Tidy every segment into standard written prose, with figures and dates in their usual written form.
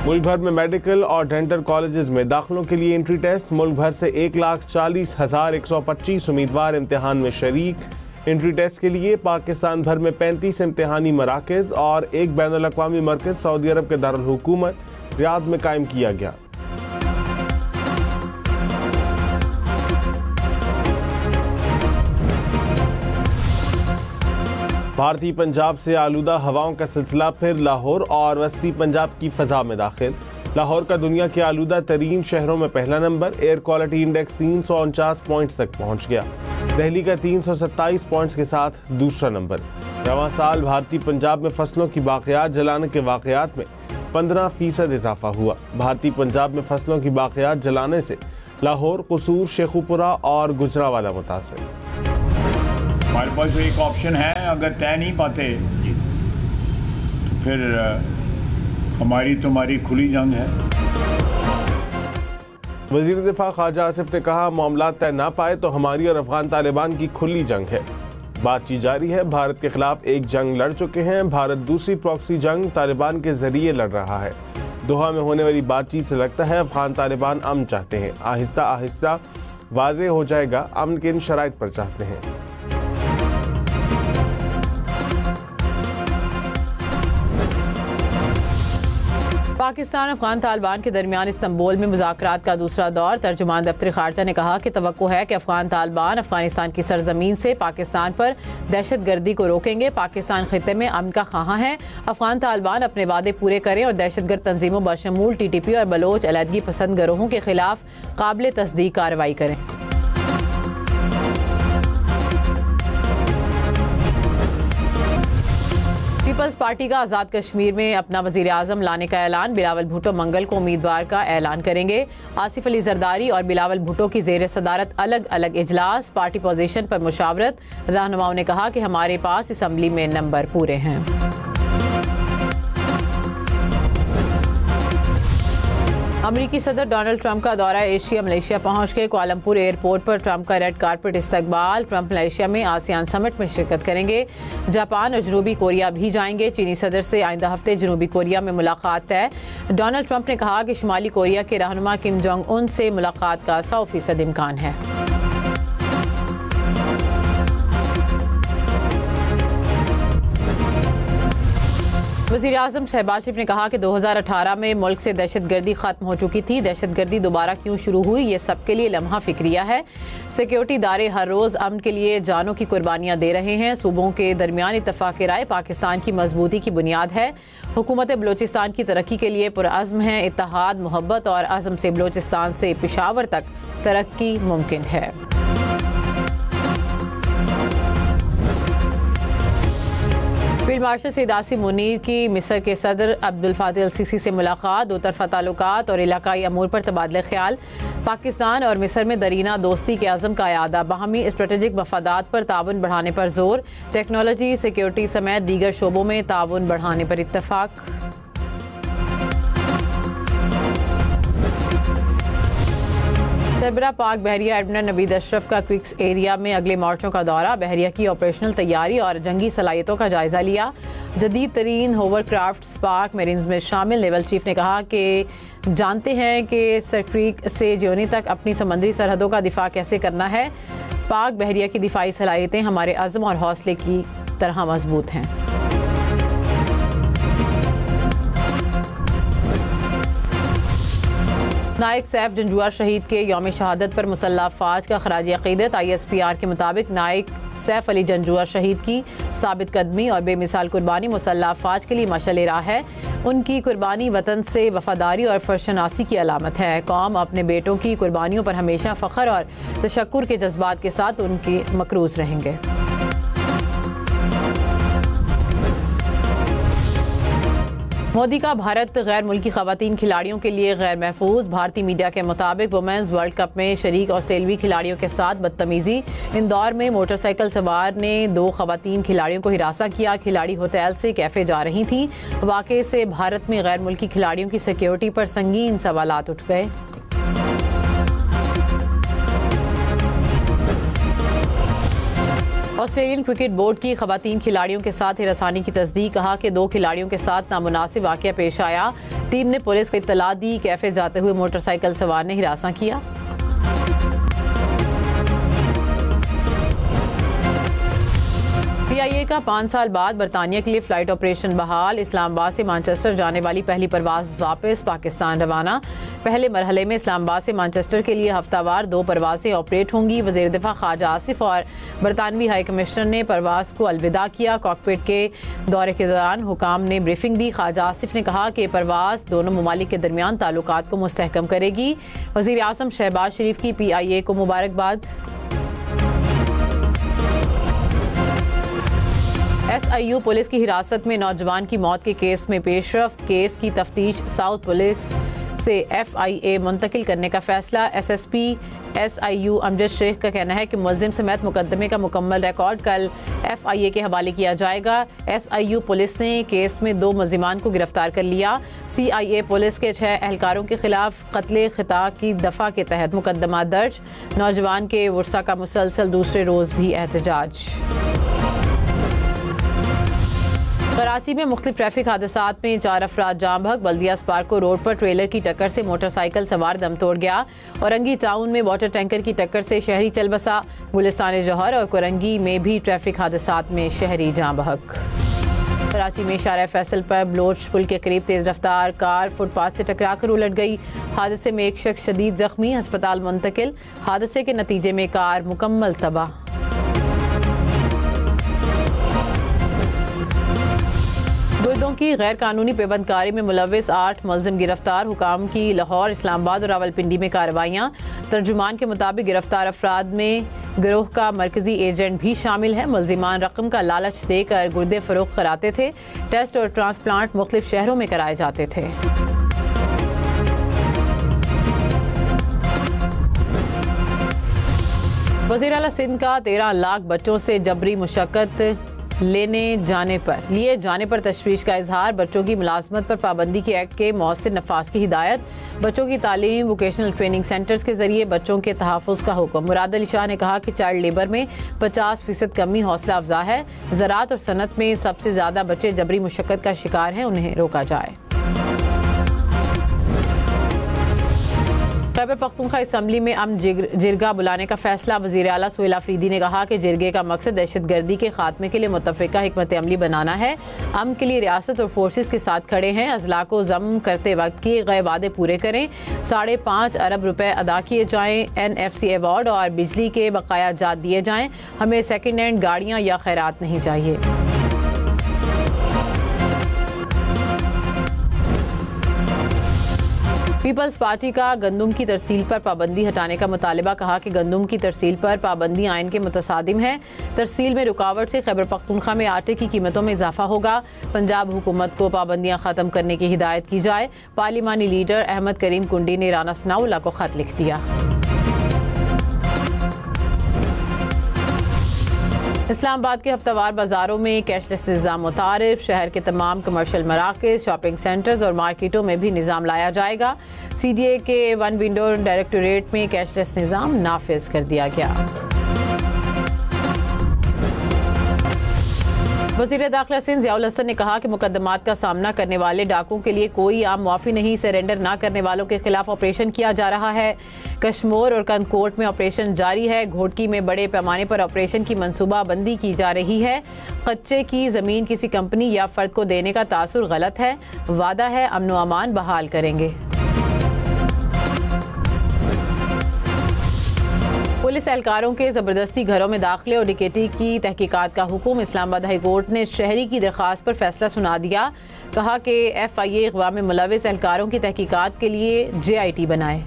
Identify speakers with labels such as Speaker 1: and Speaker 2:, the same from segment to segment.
Speaker 1: मुल्क भर में मेडिकल और डेंटल कॉलेजेस में दाखिलों के लिए एंट्री टेस्ट। मुल्क भर से 1,40,125 उम्मीदवार इम्तिहान में शरीक। एंट्री टेस्ट के लिए पाकिस्तान भर में 35 इम्तिहानी मराकज़ और एक बैनुल अक़वामी मरकज़ सऊदी अरब के दारुल हुकूमत रियाद में कायम किया गया। भारतीय पंजाब से आलूदा हवाओं का सिलसिला फिर लाहौर और वस्ती पंजाब की फ़ज़ा में दाखिल। लाहौर का दुनिया के आलूदा तरीन शहरों में पहला number. Air quality index 349 points तक पहुंच गया। दिल्ली का 327 पॉइंट्स के साथ दूसरा नंबर। रवां साल भारतीय पंजाब में फसलों की बाक़ियात जलाने के वाक़यात में 15% इजाफा हुआ। भारतीय पंजाब में फसलों की बाक़ियात जलाने से लाहौर, कसूर, शेखुपुरा और गुजरावाला मुतासिर।
Speaker 2: हमारे पास एक ऑप्शन है, अगर तय नहीं पाते तो फिर हमारी तुम्हारी खुली जंग है।
Speaker 1: वज़ीर दिफा ख्वाजा आसिफ ने कहा, मामला तय ना पाए तो हमारी और अफगान तालिबान की खुली जंग है। बातचीत जारी है। भारत के खिलाफ एक जंग लड़ चुके हैं। भारत दूसरी प्रॉक्सी जंग तालिबान के जरिए लड़ रहा है। दोहा में होने वाली बातचीत से लगता है अफगान तालिबान अमन चाहते हैं। आहिस्ता आहिस्ता वाज़ेह हो जाएगा अमन किन शराइत पर चाहते हैं।
Speaker 3: पाकिस्तान अफगान तालिबान के दरमियान इस्तांबुल में मुज़ाकरात का दूसरा दौर। तर्जुमान दफ्तर खारजा ने कहा कि तवक्को है कि अफगान तालिबान अफगानिस्तान की सरजमीन से पाकिस्तान पर दहशतगर्दी को रोकेंगे। पाकिस्तान खित्ते में अमन का ख़्वाह है। अफगान तालिबान अपने वादे पूरे करें और दहशतगर्द तंजीमों बशमूल TTP और बलोच अलहदगी पसंद गिरोहों के खिलाफ काबिल तस्दीक कार्रवाई करें। पीपल्स पार्टी का आज़ाद कश्मीर में अपना वज़ीर आज़म लाने का ऐलान। बिलावल भुट्टो मंगल को उम्मीदवार का ऐलान करेंगे। आसिफ अली जरदारी और बिलावल भुट्टो की ज़ेर सदारत अलग अलग इजलास। पार्टी पोजीशन पर मुशावरत। रहनुमाओं ने कहा कि हमारे पास असम्बली में नंबर पूरे हैं। अमरीकी सदर डोनाल्ड ट्रंप का दौरा एशिया मलेशिया पहुंच के कुआलालंपुर एयरपोर्ट पर ट्रंप का रेड कारपेट इस्तकबाल। ट्रंप मलेशिया में आसियान समिट में शिरकत करेंगे। जापान और जनूबी कोरिया भी जाएंगे। चीनी सदर से आइंदा हफ्ते जनूबी कोरिया में मुलाकात तय। डोनाल्ड ट्रंप ने कहा कि शुमाली कोरिया के रहनुमा किम जोंग उन से मुलाकात का 100% इम्कान है। वज़ीर आज़म शहबाज शरीफ ने कहा कि 2018 में मुल्क से दहशतगर्दी खत्म हो चुकी थी। दहशतगर्दी दोबारा क्यों शुरू हुई, ये सबके लिए लम्हा फिक्रिया है। सिक्योरिटी इदारे हर रोज़ अमन के लिए जानों की कुर्बानियाँ दे रहे हैं। सूबों के दरमियान इत्तफ़ाक़ राय पाकिस्तान की मजबूती की बुनियाद है। हुकूमत बलोचिस्तान की तरक्की के लिए पुरअज़्म है। इत्तेहाद, मोहब्बत और अज़्म से बलोचिस्तान से पेशावर तक तरक्की मुमकिन है। फील्ड मार्शल सैयद आसिम मुनीर की मिस्र के सदर अब्दुल फातिह अल-सीसी से मुलाकात। दो तरफ़ा ताल्लुकात और इलाकाई अमूर पर तबादले ख्याल। पाकिस्तान और मिस्र में दरीना दोस्ती के अज़म का यादा। बाहमी स्ट्रेटेजिक मफादात पर ताउन बढ़ाने पर जोर। टेक्नोलॉजी, सिक्योरिटी समेत दीगर शोबों में ताउन बढ़ाने पर इत्तफाक। सरबरा पाक बहरिया एडमिरल नवीद अशरफ का क्रिक्स एरिया में अगले मोर्चों का दौरा। बहरिया की ऑपरेशनल तैयारी और जंगी सलाहियतों का जायजा लिया। जदीद तरीन होवरक्राफ्ट पाक मेरीन्स में शामिल। नेवल चीफ ने कहा कि जानते हैं कि सरक्रीक से ज्योनी तक अपनी समंदरी सरहदों का दिफा कैसे करना है। पाक बहरिया की दिफाई सलाहियतें हमारे अज़्म और हौसले की तरह मजबूत हैं। नायक सैफ जंजुआर शहीद के यौम शहादत पर मुसल्लह अफवाज का खराज अकीदत। ISPR के मुताबिक नायक सैफ अली जंजुआर शहीद की साबित कदमी और बेमिसाल कुर्बानी मुसल्लह अफवाज के लिए मशाल राह है। उनकी कुर्बानी वतन से वफादारी और फर्शनासी की अलामत है। कौम अपने बेटों की कुर्बानियों पर हमेशा फ़ख्र और तशक्कुर के जज्बात के साथ उनके मकरूज रहेंगे। मोदी का भारत गैर मुल्की खवातीन खिलाड़ियों के लिए गैर महफूज। भारतीय मीडिया के मुताबिक वुमेन्स वर्ल्ड कप में शरीक ऑस्ट्रेलवी खिलाड़ियों के साथ बदतमीजी। इंदौर में मोटरसाइकिल सवार ने 2 खवातीन खिलाड़ियों को हिरासा किया। खिलाड़ी होटल से कैफे जा रही थी। वाक़े से भारत में गैर मुल्की खिलाड़ियों की सिक्योरिटी पर संगीन सवालात उठ गए। ऑस्ट्रेलियन क्रिकेट बोर्ड की खवातीन खिलाड़ियों के साथ हिरासानी की तस्दीक, कहा कि 2 खिलाड़ियों के साथ नामुनासिब वाक़या पेश आया। टीम ने पुलिस को इत्तला दी। कैफे जाते हुए मोटरसाइकिल सवार ने हिरासा किया। PIA का 5 साल बाद बरतानिया के लिए फ्लाइट ऑपरेशन बहाल। इस्लामाबाद से मैनचेस्टर जाने वाली पहली परवाज वापस पाकिस्तान रवाना। पहले मरहले में इस्लामाबाद से मैनचेस्टर के लिए हफ्तावार 2 परवाजें ऑपरेट होंगी। वज़ीर दिफा ख्वाजा आसिफ और बरतानवी हाई कमिश्नर ने परवाज को अलविदा किया। कॉकपिट के दौरे के दौरान हुकाम ने ब्रीफिंग दी। ख्वाजा आसिफ ने कहा कि परवाज दोनों ममालिक के दरमियान ताल्लुकात को मुस्तहकम करेगी। वज़ीर आज़म शहबाज शरीफ की PIA को मुबारकबाद। SIU पुलिस की हिरासत में नौजवान की मौत के केस में पेशरफ्त। केस की तफ्तीश साउथ पुलिस से FIA मुंतकिल करने का फैसला। SSP SIU अमजद शेख का कहना है कि मुलजिम समेत मुकदमे का मुकम्मल रिकॉर्ड कल FIA के हवाले किया जाएगा। SIU पुलिस ने केस में 2 मुलजिमान को गिरफ्तार कर लिया। CIA पुलिस के 6 एहलकारों के खिलाफ कत्ले खिता की दफ़ा के तहत मुकदमा दर्ज। नौजवान के वर्सा का मुसलसल दूसरे रोज़ भी एहतजाज। कराची में मुख्तलिफ ट्रैफिक हादसात में 4 अफराद जाम बहक। बल्दिया स्पार्को रोड पर ट्रेलर की टक्कर से मोटरसाइकिल सवार दम तोड़ गया। औरंगी टाउन में वाटर टैंकर की टक्कर से शहरी चल बसा। गुलिस्तान जौहर और कोरंगी में भी ट्रैफिक हादसात में शहरी जाम बहक। कराची में शारा फैसल पर बलोच पुल के करीब तेज रफ्तार कार फुटपाथ से टकराकर उलट गई। हादसे में एक शख्स शदीद जख्मी, अस्पताल मुंतकिल। हादसे के नतीजे में कार मुकम्मल तबाह। गुर्दों की गैर कानूनी पेबंदकारी में मुलविस 8 मुलजिम गिरफ्तार। हुकाम की लाहौर, इस्लामाबाद और रावलपिंडी में कार्रवाइयाँ। तर्जुमान के मुताबिक गिरफ्तार अफराद में गिरोह का मरकजी एजेंट भी शामिल है। मुलजिमान रकम का लालच देकर गुर्दे फरोख्त कराते थे। टेस्ट और ट्रांसप्लांट मुख्तलिफ शहरों में कराए जाते थे। वज़ीर आला सिंध का 13 लाख बच्चों से जबरी मुशक्कत लिए जाने पर तशवीश का इजहार। बच्चों की मुलाजमत पर पाबंदी के एक्ट के मौसर नफाज की हिदायत। बच्चों की तालीम वोकेशनल ट्रेनिंग सेंटर्स के जरिए बच्चों के तहफ़्फ़ुज़ का हुक्म। मुराद अली शाह ने कहा कि चाइल्ड लेबर में 50% कमी हौसला अफजा है। ज़राअत और सनत में सबसे ज़्यादा बच्चे जबरी मुशक्कत का शिकार हैं, उन्हें रोका जाए। खैबर पख्तूनख्वा असम्बली में अमन जिरगा बुलाने का फैसला। वज़ीर आला सुहेल आफरीदी ने कहा कि जिरगे का मकसद दहशतगर्दी के खात्मे के लिए मुत्तफ़िका हिकमत अमली बनाना है। अमन के लिए रियासत और फोर्सेस के साथ खड़े हैं। अजला को जम करते वक्त किए गए वादे पूरे करें। 5.5 अरब रुपए अदा किए जाएं। NFC अवार्ड और बिजली के बकाया जात दिए जाएं। हमें सेकेंड हैंड गाड़ियाँ या खैरात नहीं चाहिए। पीपल्स पार्टी का गंदुम की तरसील पर पाबंदी हटाने का मुतालिबा। कहा कि गंदुम की तरसील पर पाबंदी आइन के मुतसादिम है। तरसील में रुकावट से खैबर पख्तूनख्वा में आटे की कीमतों में इजाफा होगा। पंजाब हुकूमत को पाबंदियां खत्म करने की हिदायत की जाए। पार्लिमानी लीडर अहमद करीम कुंडी ने राना सनाउल्लाह को खत लिख दिया। इस्लामाबाद के हफ्तावार बाजारों में कैशलेस निज़ाम मुतारिफ। शहर के तमाम कमर्शियल मराकज़, शॉपिंग सेंटर्स और मार्केटों में भी निज़ाम लाया जाएगा। CDA के 1 विंडो डायरेक्टोरेट में कैशलेस निज़ाम नाफिज कर दिया गया। वज़ीर दाखिला सिंध ज़ियाउल हसन ने कहा कि मुकदमात का सामना करने वाले डाकुओं के लिए कोई आम मुआफ़ी नहीं। सरेंडर न करने वालों के खिलाफ ऑपरेशन किया जा रहा है। कश्मोर और कंदकोट में ऑपरेशन जारी है। घोटकी में बड़े पैमाने पर ऑपरेशन की मंसूबाबंदी की जा रही है। कच्चे की ज़मीन किसी कंपनी या फर्द को देने का तासुर गलत है। वादा है अमन व अमान बहाल करेंगे। पुलिस एहलकारों के ज़बरदस्ती घरों में दाखिले और डिकेटी की तहकीकात का हुक्म। इस्लामाबाद हाई कोर्ट ने शहरी की दरख्वास्त पर फैसला सुना दिया। कहा कि FIA अगवा में मुलविस एहलकारों की तहकीकात के लिए JIT बनाए।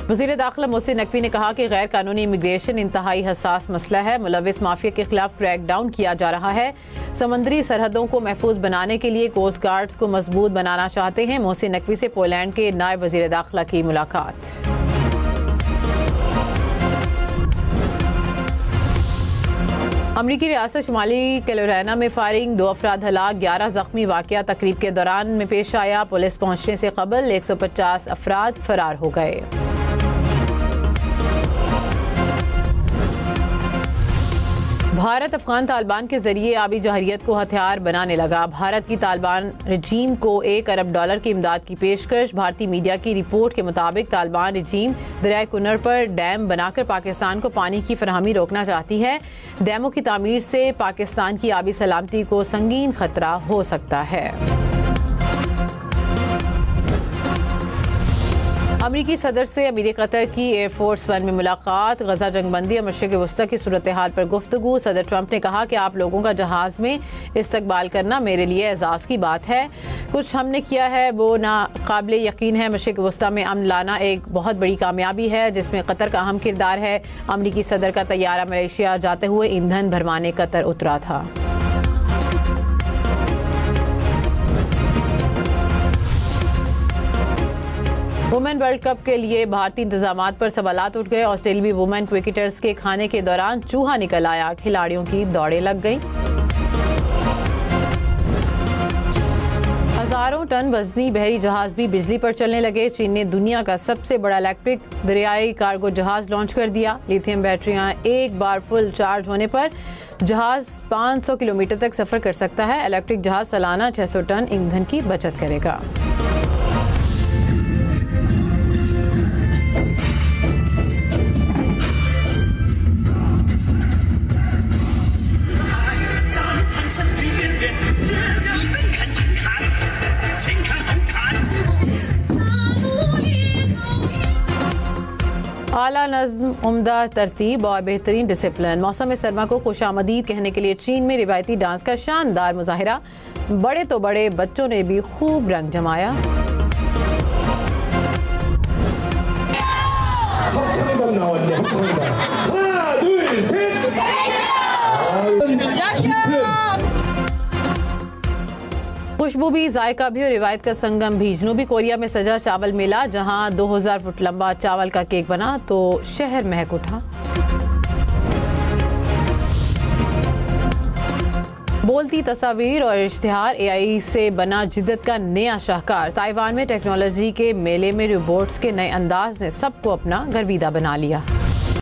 Speaker 3: वज़ीर दाखिला मोहसिन नकवी ने कहा कि गैर कानूनी इमिग्रेशन इंतहाई हसास मसला है। मुलविस माफिया के खिलाफ क्रैक डाउन किया जा रहा है। समंदरी सरहदों को महफूज बनाने के लिए कोस्ट गार्ड्स को मजबूत बनाना चाहते हैं। मोहसिन नकवी से पोलैंड के नायब वज़ीर दाखिला की मुलाकात। अमरीकी रियासत शुमाली कैरोलिना में फायरिंग, 2 अफराद हलाक, 11 जख्मी। वाक़या तकरीब के दौरान में पेश आया। पुलिस पहुंचने से कबल 150 अफराद फरार हो गए। भारत अफगान तालिबान के जरिए आबी जहरियत को हथियार बनाने लगा। भारत की तालिबान रजीम को $1 अरब की इमदाद की पेशकश। भारतीय मीडिया की रिपोर्ट के मुताबिक तालिबान रजीम दरिया कुनर पर डैम बनाकर पाकिस्तान को पानी की फराहमी रोकना चाहती है। डैमों की तामीर से पाकिस्तान की आबी सलामती को संगीन खतरा हो सकता है। अमरीकी सदर से अमीर कतर की एयरफोर्स 1 में मुलाकात। गजा जंगबंदी और मशरिक़ वस्ता की सूरत हाल पर गुफ्तगू। सदर ट्रंप ने कहा कि आप लोगों का जहाज में इस्तकबाल करना मेरे लिए एजाज़ की बात है। कुछ हमने किया है वो नाकाबिले यकीन है। मशरिक़ वस्ता में अमन लाना एक बहुत बड़ी कामयाबी है जिसमें कतर का अहम किरदार है। अमरीकी सदर का तैयारा मलेशिया जाते हुए ईंधन भरवाने कतर उतरा था। वुमेन वर्ल्ड कप के लिए भारतीय इंतजामात पर सवालात उठ गए। ऑस्ट्रेलियाई वुमेन क्रिकेटर्स के खाने के दौरान चूहा निकल आया। खिलाड़ियों की दौड़ें लग गईं। हजारों टन वजनी बहरी जहाज भी बिजली पर चलने लगे। चीन ने दुनिया का सबसे बड़ा इलेक्ट्रिक दरियाई कार्गो जहाज लॉन्च कर दिया। लिथियम बैटरियां एक बार फुल चार्ज होने पर जहाज 500 किलोमीटर तक सफर कर सकता है। इलेक्ट्रिक जहाज सालाना 600 टन ईंधन की बचत करेगा। आला नज़्म, उम्दा तरतीब और बेहतरीन डिसिप्लिन। मौसम सरमा को खुशामदीद कहने के लिए चीन में रिवायती डांस का शानदार मुजाहिरा। बड़े तो बड़े बच्चों ने भी खूब रंग जमाया। खुशबू भी, जायका भी और रिवायत का संगम भी। जनूबी कोरिया में सजा चावल मेला, जहां 2000 फुट लंबा चावल का केक बना तो शहर महक उठा। बोलती तस्वीर और इश्तिहार, AI से बना जिद्दत का नया शाहकार। ताइवान में टेक्नोलॉजी के मेले में रोबोट्स के नए अंदाज ने सबको अपना गर्विदा बना लिया।